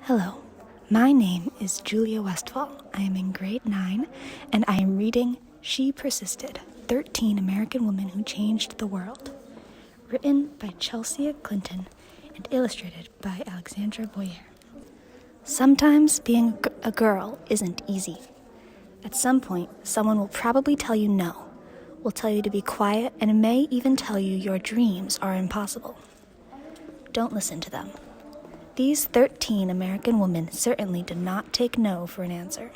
Hello, my name is Julia Westfall. I am in grade 9, and I am reading She Persisted, 13 American Women Who Changed the World, written by Chelsea Clinton and illustrated by Alexandra Boyer. Sometimes being a girl isn't easy. At some point, someone will probably tell you no, will tell you to be quiet, and may even tell you your dreams are impossible. Don't listen to them. These 13 American women certainly did not take no for an answer.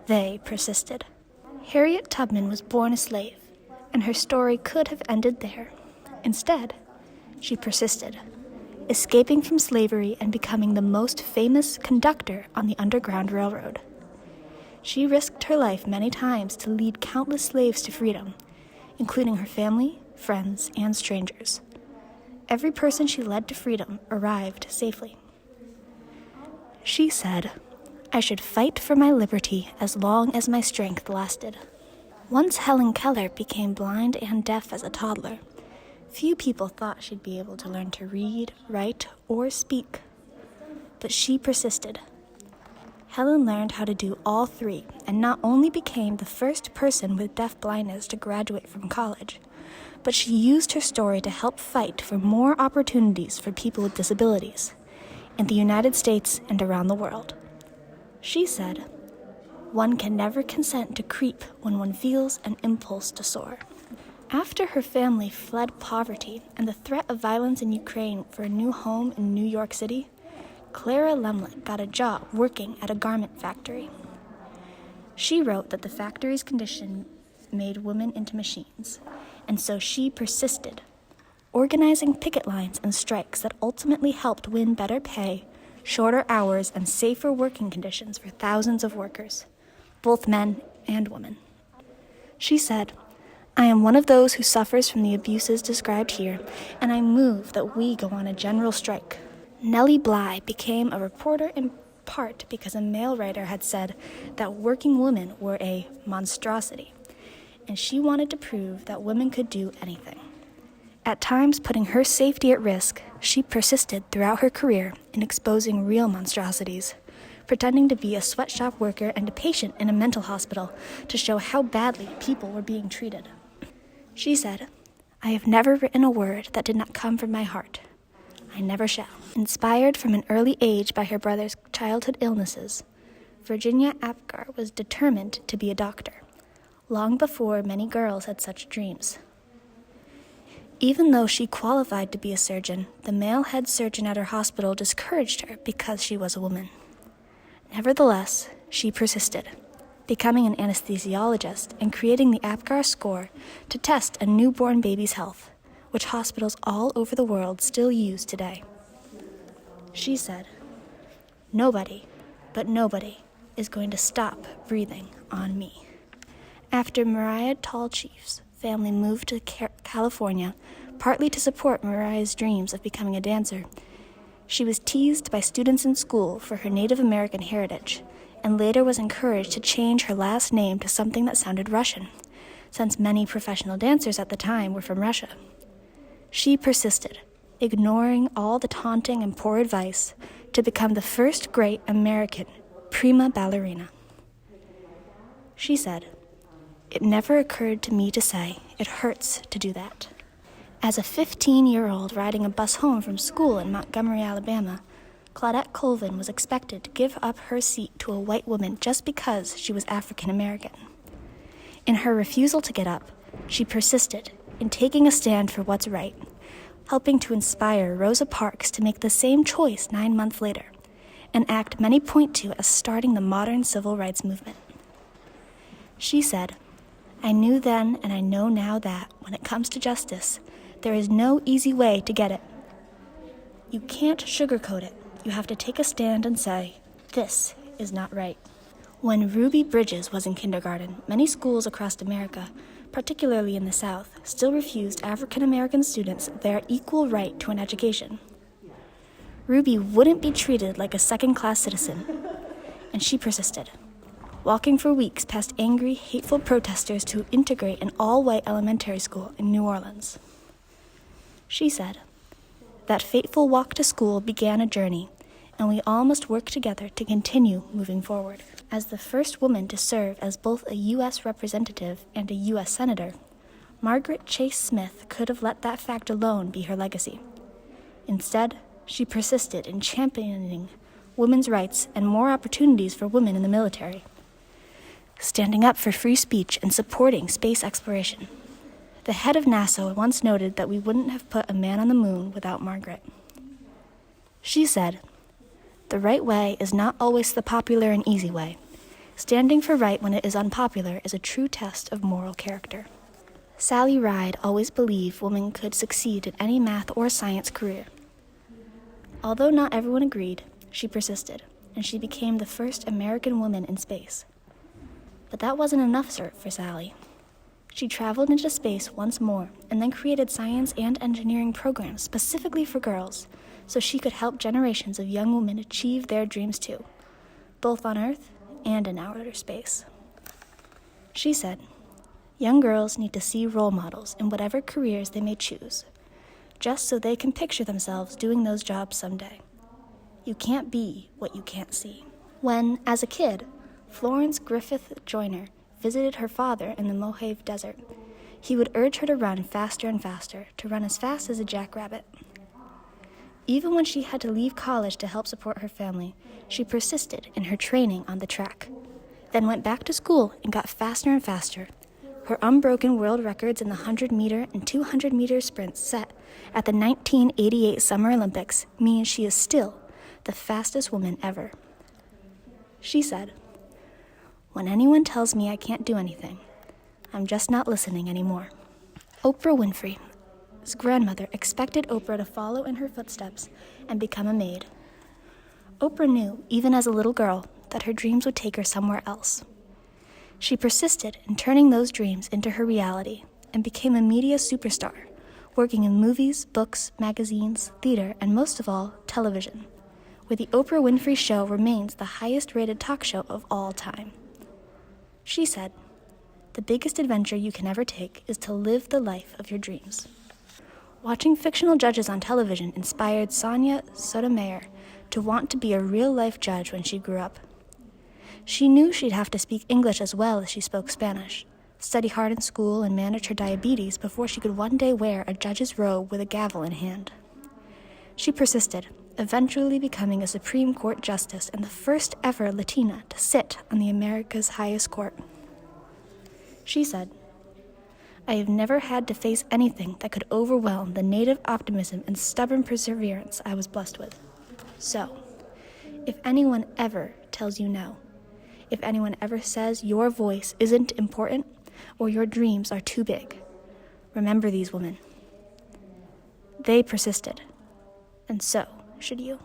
They persisted. Harriet Tubman was born a slave, and her story could have ended there. Instead, she persisted, escaping from slavery and becoming the most famous conductor on the Underground Railroad. She risked her life many times to lead countless slaves to freedom, including her family, friends, and strangers. Every person she led to freedom arrived safely. She said, "I should fight for my liberty as long as my strength lasted." Once Helen Keller became blind and deaf as a toddler, few people thought she'd be able to learn to read, write, or speak. But she persisted. Helen learned how to do all three and not only became the first person with deaf blindness to graduate from college, but she used her story to help fight for more opportunities for people with disabilities in the United States and around the world. She said, "One can never consent to creep when one feels an impulse to soar." After her family fled poverty and the threat of violence in Ukraine for a new home in New York City, Clara Lemlett got a job working at a garment factory. She wrote that the factory's condition made women into machines, and so she persisted, organizing picket lines and strikes that ultimately helped win better pay, shorter hours, and safer working conditions for thousands of workers, both men and women. She said, "I am one of those who suffers from the abuses described here, and I'm moved that we go on a general strike." Nellie Bly became a reporter in part because a male writer had said that working women were a monstrosity, and she wanted to prove that women could do anything. At times putting her safety at risk, she persisted throughout her career in exposing real monstrosities, pretending to be a sweatshop worker and a patient in a mental hospital to show how badly people were being treated. She said, "I have never written a word that did not come from my heart. I never shall." Inspired from an early age by her brother's childhood illnesses, Virginia Apgar was determined to be a doctor, long before many girls had such dreams. Even though she qualified to be a surgeon, the male head surgeon at her hospital discouraged her because she was a woman. Nevertheless, she persisted, becoming an anesthesiologist and creating the Apgar score to test a newborn baby's health, which hospitals all over the world still use today. She said, "Nobody, but nobody, is going to stop breathing on me." After Mariah Tallchief's family moved to California, partly to support Mariah's dreams of becoming a dancer, she was teased by students in school for her Native American heritage, and later was encouraged to change her last name to something that sounded Russian, since many professional dancers at the time were from Russia. She persisted, ignoring all the taunting and poor advice, to become the first great American prima ballerina. She said, "It never occurred to me to say, it hurts to do that." As a 15-year-old riding a bus home from school in Montgomery, Alabama, Claudette Colvin was expected to give up her seat to a white woman just because she was African American. In her refusal to get up, she persisted in taking a stand for what's right, helping to inspire Rosa Parks to make the same choice 9 months later, an act many point to as starting the modern civil rights movement. She said, "I knew then and I know now that, when it comes to justice, there is no easy way to get it. You can't sugarcoat it. You have to take a stand and say, 'This is not right.'" When Ruby Bridges was in kindergarten, many schools across America, particularly in the South, still refused African American students their equal right to an education. Ruby wouldn't be treated like a second-class citizen, and she persisted, walking for weeks past angry, hateful protesters to integrate an all-white elementary school in New Orleans. She said, "That fateful walk to school began a journey, and we all must work together to continue moving forward. As the first woman to serve as both a U.S. representative and a U.S. senator, Margaret Chase Smith could have let that fact alone be her legacy. Instead, she persisted in championing women's rights and more opportunities for women in the military, standing up for free speech and supporting space exploration. The head of NASA once noted that we wouldn't have put a man on the moon without Margaret. She said, "The right way is not always the popular and easy way. Standing for right when it is unpopular is a true test of moral character." Sally Ride always believed women could succeed in any math or science career. Although not everyone agreed, she persisted, and she became the first American woman in space. But that wasn't enough for Sally. She traveled into space once more and then created science and engineering programs specifically for girls so she could help generations of young women achieve their dreams too, both on Earth and in outer space. She said, "Young girls need to see role models in whatever careers they may choose, just so they can picture themselves doing those jobs someday. You can't be what you can't see." When, as a kid, Florence Griffith Joyner visited her father in the Mojave Desert, he would urge her to run faster and faster, to run as fast as a jackrabbit. Even when she had to leave college to help support her family, she persisted in her training on the track, then went back to school and got faster and faster. Her unbroken world records in the 100-meter and 200-meter sprints set at the 1988 Summer Olympics mean she is still the fastest woman ever. She said, "When anyone tells me I can't do anything, I'm just not listening anymore." Oprah Winfrey's grandmother expected Oprah to follow in her footsteps and become a maid. Oprah knew, even as a little girl, that her dreams would take her somewhere else. She persisted in turning those dreams into her reality and became a media superstar, working in movies, books, magazines, theater, and most of all, television, where The Oprah Winfrey Show remains the highest-rated talk show of all time. She said, "The biggest adventure you can ever take is to live the life of your dreams." Watching fictional judges on television inspired Sonia Sotomayor to want to be a real-life judge when she grew up. She knew she'd have to speak English as well as she spoke Spanish, study hard in school, and manage her diabetes before she could one day wear a judge's robe with a gavel in hand. She persisted, eventually becoming a Supreme Court justice and the first ever Latina to sit on the America's highest court. She said, "I have never had to face anything that could overwhelm the native optimism and stubborn perseverance I was blessed with. So, if anyone ever tells you no, if anyone ever says your voice isn't important or your dreams are too big, remember these women. They persisted, and so should you."